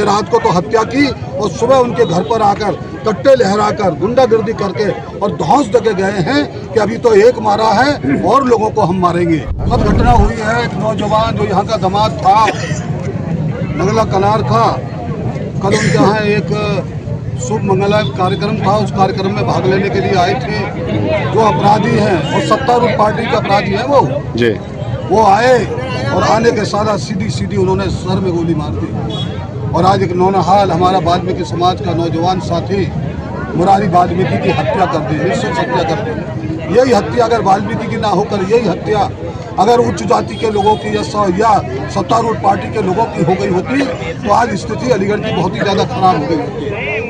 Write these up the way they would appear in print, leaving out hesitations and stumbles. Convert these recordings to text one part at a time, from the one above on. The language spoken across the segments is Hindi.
रात को तो हत्या की और सुबह उनके घर पर आकर कट्टे लहराकर गुंडागर्दी करके और धौंस दे गए हैं कि अभी तो एक मारा है और लोगों को हम मारेंगे। अब घटना हुई है, एक नौजवान जो यहाँ का दामाद था, मंगला कनार का, कल उनके यहाँ एक शुभ मंगला कार्यक्रम था, उस कार्यक्रम में भाग लेने के लिए आए थे। जो अपराधी हैं और सत्तारूढ़ पार्टी के अपराधी हैं वो आए और आने के साथ सीधी उन्होंने सर में गोली मार दी। और आज एक नौनहाल हमारा वाल्मीकि समाज का नौजवान साथी मुरारी वाल्मीकि की हत्या कर दी, निश्चित हत्या कर दी। यही हत्या अगर वाल्मीकि की ना होकर यही हत्या अगर उच्च जाति के लोगों की या सत्तारूढ़ पार्टी के लोगों की हो गई होती तो आज स्थिति अलीगढ़ की बहुत ही ज़्यादा खराब हो गई होती।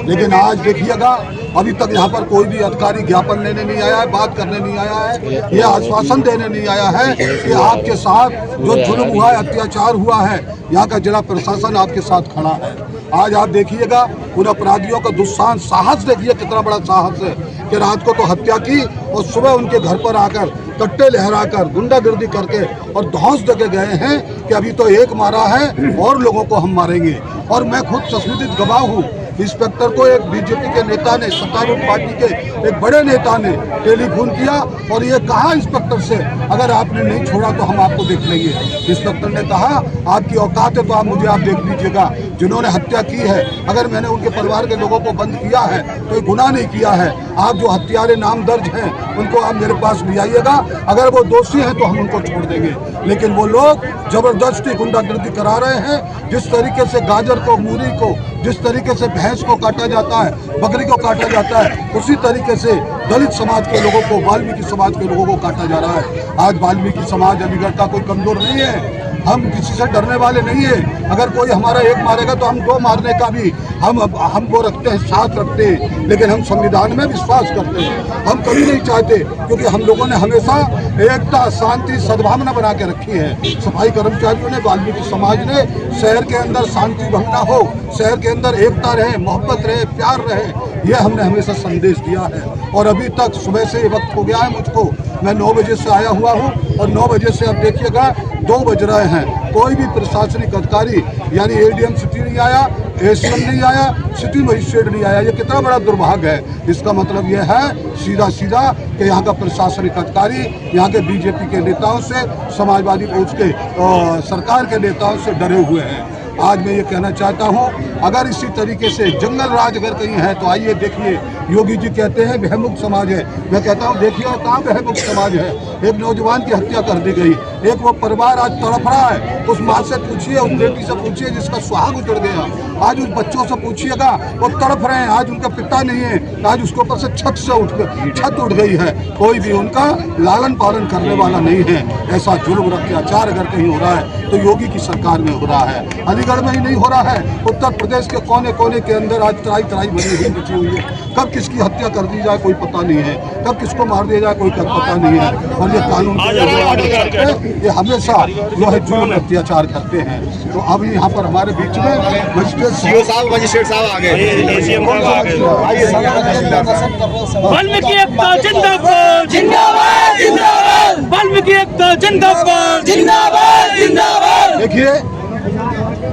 लेकिन आज देखिएगा अभी तक यहाँ पर कोई भी अधिकारी ज्ञापन लेने नहीं आया है, बात करने नहीं आया है, ये आश्वासन देने नहीं आया है कि आपके साथ जो जुल्म हुआ है, अत्याचार हुआ है, यहाँ का जिला प्रशासन आपके साथ खड़ा है। आज आप देखिएगा उन अपराधियों का दुस्साहस साहस देखिए, कितना बड़ा साहस है कि रात को तो हत्या की और सुबह उनके घर पर आकर कट्टे लहराकर गुंडागर्दी करके और धौंस दे गए हैं कि अभी तो एक मारा है और लोगों को हम मारेंगे। और मैं खुद संबंधित गवाह हूँ। इंस्पेक्टर को एक बीजेपी के नेता ने, सत्तारूढ़ पार्टी के एक बड़े नेता ने टेलीफोन किया और ये कहा इंस्पेक्टर से, अगर आपने नहीं छोड़ा तो हम आपको देख लेंगे। इंस्पेक्टर ने कहा आपकी औकात है तो आप देख लीजिएगा। जिन्होंने हत्या की है, अगर मैंने उनके परिवार के लोगों को बंद किया है तो ये गुनाह नहीं किया है। आप जो हत्यारे नाम दर्ज हैं उनको आप मेरे पास ले आइएगा, अगर वो दोषी हैं तो हम उनको छोड़ देंगे। लेकिन वो लोग जबरदस्ती गुंडागर्दी करा रहे हैं। जिस तरीके से गाजर को, मूली को, जिस तरीके से भैंस को काटा जाता है, बकरी को काटा जाता है, उसी तरीके से दलित समाज के लोगों को, वाल्मीकि समाज के लोगों को काटा जा रहा है। आज वाल्मीकि समाज अलीगढ़ का कोई कमजोर नहीं है, हम किसी से डरने वाले नहीं है। अगर कोई हमारा एक मारेगा तो हम दो मारने का भी हम वो रखते हैं, साथ रखते हैं। लेकिन हम संविधान में विश्वास करते हैं, हम कभी नहीं चाहते, क्योंकि हम लोगों ने हमेशा एकता, शांति, सद्भावना बना के रखी है। सफाई कर्मचारियों ने, वाल्मीकि समाज ने शहर के अंदर शांति भंग ना हो, शहर के अंदर एकता रहे, मोहब्बत रहे, प्यार रहे, यह हमने हमेशा संदेश दिया है। और अभी तक सुबह से ये वक्त हो गया है मुझको, मैं 9 बजे से आया हुआ हूँ और 9 बजे से अब देखिएगा 2 बज रहे हैं, कोई भी प्रशासनिक अधिकारी यानी एडीएम सिटी नहीं आया, एसएम नहीं आया, सिटी मजिस्ट्रेट नहीं आया। ये कितना बड़ा दुर्भाग्य है। इसका मतलब ये है सीधा कि यहाँ का प्रशासनिक अधिकारी यहाँ के बीजेपी के नेताओं से, समाजवादी उसके सरकार के नेताओं से डरे हुए हैं। आज मैं ये कहना चाहता हूँ, अगर इसी तरीके से जंगल राज अगर कहीं है तो आइए देखिए। योगी जी कहते हैं भयमुक्त समाज है, मैं कहता हूँ देखिए और कहाँ भयमुक्त समाज है। एक नौजवान की हत्या कर दी गई, एक वो परिवार आज तड़प रहा है। उस माँ से पूछिए, उस बेटी से पूछिए जिसका सुहाग उजड़ गया, आज उस बच्चों से पूछिएगा, वो तड़प रहे हैं। आज उनका पिता नहीं है, आज उसके ऊपर से छत उठ गई है, कोई भी उनका लालन पालन करने वाला नहीं है। ऐसा जुल्म अत्याचार अगर कहीं हो रहा है तो योगी की सरकार में हो रहा है, अलीगढ़ में ही नहीं हो रहा है। उत्तर प्रदेश के कोने कोने के अंदर आज तराई बनी हुई बची हुई है। कब किसकी हत्या कर दी जाए कोई पता नहीं है, कब किसको मार दिया जाए कोई पता नहीं है। और ये कानून ये हमेशा जो है जुल्म अत्याचार करते हैं। तो अब यहाँ पर हमारे बीच में मजिस्ट्रेट साहब आ गए। वाल्मीकि एकता जिंदाबाद, जिंदाबाद, जिंदाबाद। वाल्मीकि एकता जिंदाबाद, जिंदाबाद, जिंदाबाद। देखिए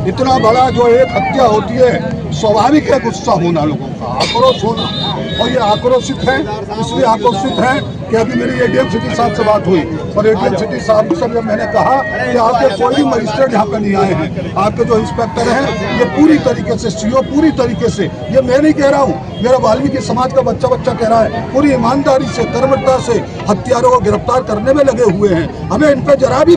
इतना बड़ा जो एक हत्या होती है, स्वाभाविक है गुस्सा होना, लोगों का आक्रोश होना। और ये आक्रोशित है, इसलिए आक्रोशित है कि अभी मेरी एडीएम सिटी साहब से बात हुई और एडीएम सिटी साहब से मैंने कहा कि आपके कोई भी मजिस्ट्रेट यहाँ पे नहीं आए हैं, आपके जो इंस्पेक्टर हैं ये पूरी तरीके से सीओ, पूरी तरीके से, ये मैं नहीं कह रहा हूँ, मेरा वाल्मीकि समाज का बच्चा कह रहा है, पूरी ईमानदारी से, कर्मठता से हत्यारों को गिरफ्तार करने में लगे हुए हैं। हमें इन पर जरा भी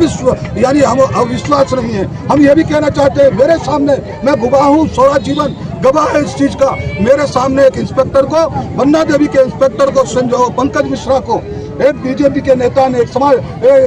यानी हम अविश्वास नहीं है। हम ये भी कहना चाहते हैं, मेरे सामने, मैं गवाह हूँ, सारा जीवन गवाह है इस चीज का। मेरे सामने एक इंस्पेक्टर को, बन्ना देवी के इंस्पेक्टर को, पंकज मिश्रा को, एक बीजेपी के नेता ने, एक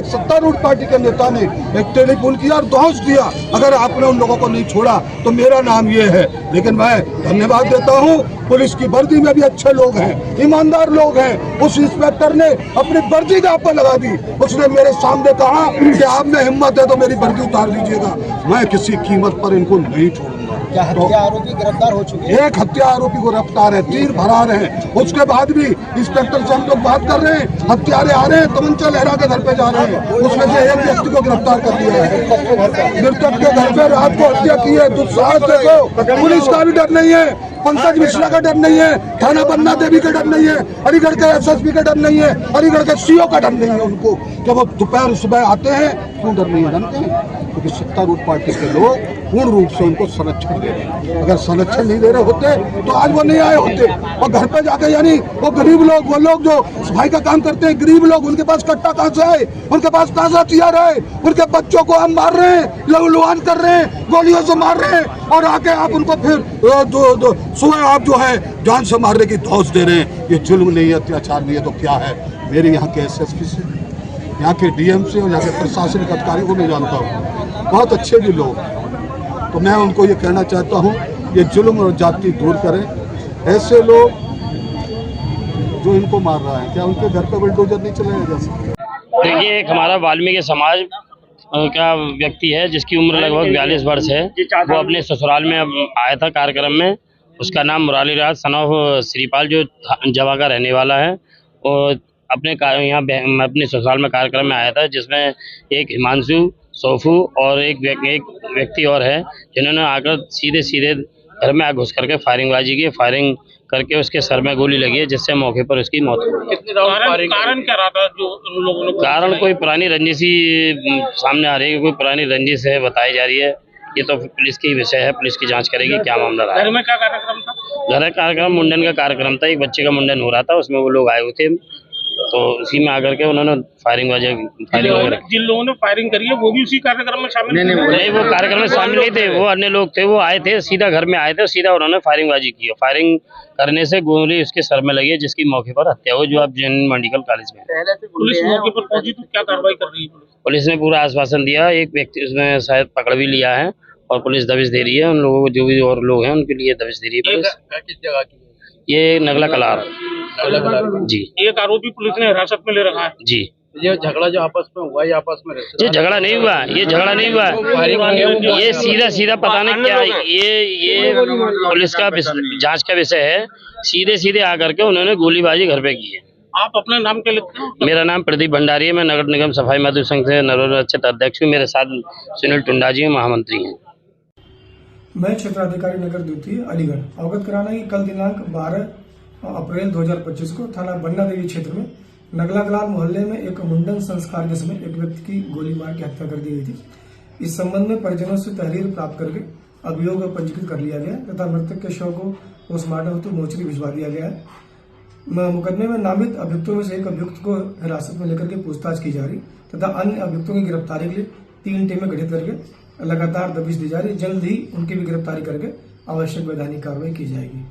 सत्तारूढ़ पार्टी के नेता ने एक टेलीफोन किया और धौंस दिया। अगर आपने उन लोगों को नहीं छोड़ा तो मेरा नाम ये है लेकिन मैं धन्यवाद देता हूँ, पुलिस की वर्दी में भी अच्छे लोग हैं, ईमानदार लोग हैं। उस इंस्पेक्टर ने अपनी वर्दी दांव पर लगा दी। उसने मेरे सामने कहा कि आप में हिम्मत है तो मेरी वर्दी उतार दीजिएगा, मैं किसी कीमत पर इनको नहीं छोड़ूंगा। क्या हत्या आरोपी गिरफ्तार हो चुके हैं? एक हत्या आरोपी को गिरफ्तार है, 3 फरार हैं। उसके बाद भी इंस्पेक्टर से हम लोग बात कर रहे हैं, हत्यारे आ रहे हैं, तमंचा लहरा के घर पे जा रहे हैं। उसमें से एक व्यक्ति को गिरफ्तार कर दिया है। मृतक के घर पे रात को हत्या की है। दुस्साहस देखो, पुलिस का भी डर नहीं है, पंकज मिश्रा का डर नहीं है, थाना पन्ना देवी का डर नहीं है, अलीगढ़ के एसएसपी का डर नहीं है, अलीगढ़ के सीओ का डर नहीं है। उनको जब वो दोपहर सुबह आते हैं क्यों डर नहीं है? जानते हैं क्योंकि सत्तारूढ़ पार्टी के लोग पूर्ण रूप से उनको संरक्षण दे रहे हैं। अगर संरक्षण नहीं दे रहे होते तो आज वो नहीं आए होते। और घर पे जाके यानी वो गरीब लोग, वो लोग जो सफाई का काम करते हैं, गरीब लोग, उनके पास कट्टा कहाँ से आए? उनके पास कहाँ से हथियार आए? उनके बच्चों को हम मार रहे हैं, लहूलुहान कर रहे हैं, गोलियों से मार रहे हैं, और आके आप उनको फिर सुबह आप जो है जान से मारने की धौंस दे रहे हैं। ये जुल्म नहीं है, अत्याचार नहीं है तो क्या है? मेरे यहाँ के एसएसपी से, यहाँ के डीएम से और यहाँ के प्रशासनिक अधिकारी को नहीं जानता हूँ, बहुत अच्छे भी लोग। तो मैं उनको ये कहना चाहता हूँ, ये जुल्म और जाति दूर करें। ऐसे लोग जो इनको मार रहा है, क्या उनके घर पे बुलडोजर नहीं चलाया जा सकता? देखिए, एक हमारा वाल्मीकि समाज का व्यक्ति है जिसकी उम्र लगभग 42 वर्ष है। वो अपने ससुराल में आया था कार्यक्रम में। उसका नाम मुरारी राज सन ऑफ श्रीपाल, जो जवा का रहने वाला है, और अपने यहाँ अपने ससुराल में कार्यक्रम में आया था, जिसमें एक हिमांशु, सोफू और एक व्यक्ति और है, जिन्होंने आकर सीधे सीधे घर में घुस करके फायरिंगबाजी की। फायरिंग करके उसके सर में गोली लगी है, जिससे मौके पर उसकी मौत हो गई। कारण क्या रहा था जो उन लोगों ने? कारण कोई पुरानी रंजिशी सामने आ रही है, कोई पुरानी रंजिश है बताई जा रही है। ये तो पुलिस की विषय है, पुलिस की जांच करेगी क्या मामला रहा है। घर में क्या कार्यक्रम था? घर का कार्यक्रम मुंडन का कार्यक्रम था, एक बच्चे का मुंडन हो रहा था, उसमें वो लोग आए हुए थे, तो उसी में आकर के उन्होंने फायरिंग वगैरह। जिन लोगों ने फायरिंग करी है वो भी उसी कार्यक्रम में शामिल? नहीं, वो कार्यक्रम में शामिल नहीं थे, वो अन्य लोग थे। वो आए थे, सीधा घर में आए थे, सीधा उन्होंने फायरिंगबाजी की। फायरिंग करने से गोली उसके सर में लगी है, जिसकी मौके पर हत्या हुई, जो अब जैन मेडिकल कॉलेज में। पुलिस मौके पर पहुंची तो क्या कार्रवाई कर रही है? पुलिस ने पूरा आश्वासन दिया। एक व्यक्ति उसमें शायद पकड़ भी लिया है और पुलिस दबिश दे रही है उन लोगों को, जो भी और लोग हैं उनके लिए दबिश दे रही है पुलिस। किस जगह की? ये नगला कलार जी। एक आरोपी पुलिस ने हिरासत में ले रखा है जी। ये झगड़ा जो आपस में हुआ, ये आपस में ये झगड़ा नहीं हुआ, ये झगड़ा नहीं हुआ, ये सीधा पता नहीं क्या, ये पुलिस का जांच का विषय है। सीधे सीधे आकर के उन्होंने गोलीबाजी घर पे की है। आप अपना नाम क्या लिखते हैं? मेरा नाम प्रदीप भंडारी है, मैं नगर निगम सफाई मजदूर संघ से नवनिर्वाचित अध्यक्ष हूँ। मेरे साथ सुनील टुंडा जी महामंत्री हैं। मैं क्षेत्राधिकारी नगर द्वितीय अलीगढ़। अवगत कराना कि कल दिनांक 12 अप्रैल 2025 को थाना बन्ना देवी क्षेत्र में नगला कलार मोहल्ले में एक मुंडन संस्कार के समय एक व्यक्ति की गोली मार के हत्या कर दी गई थी। इस संबंध में परिजनों से तहरीर प्राप्त करके अभियोग पंजीकृत कर लिया गया तथा मृतक के शव को पोस्टमार्टम हेतु मोर्चरी भिजवा दिया गया है। मुकदमे में नामित अभियुक्तों में से एक अभियुक्त को हिरासत में लेकर के पूछताछ की जा रही तथा अन्य अभियुक्तों की गिरफ्तारी के लिए 3 टीमें गठित करके लगातार दबिश दी जा रही। जल्द ही उनकी भी गिरफ्तारी करके आवश्यक वैधानिक कार्रवाई की जाएगी।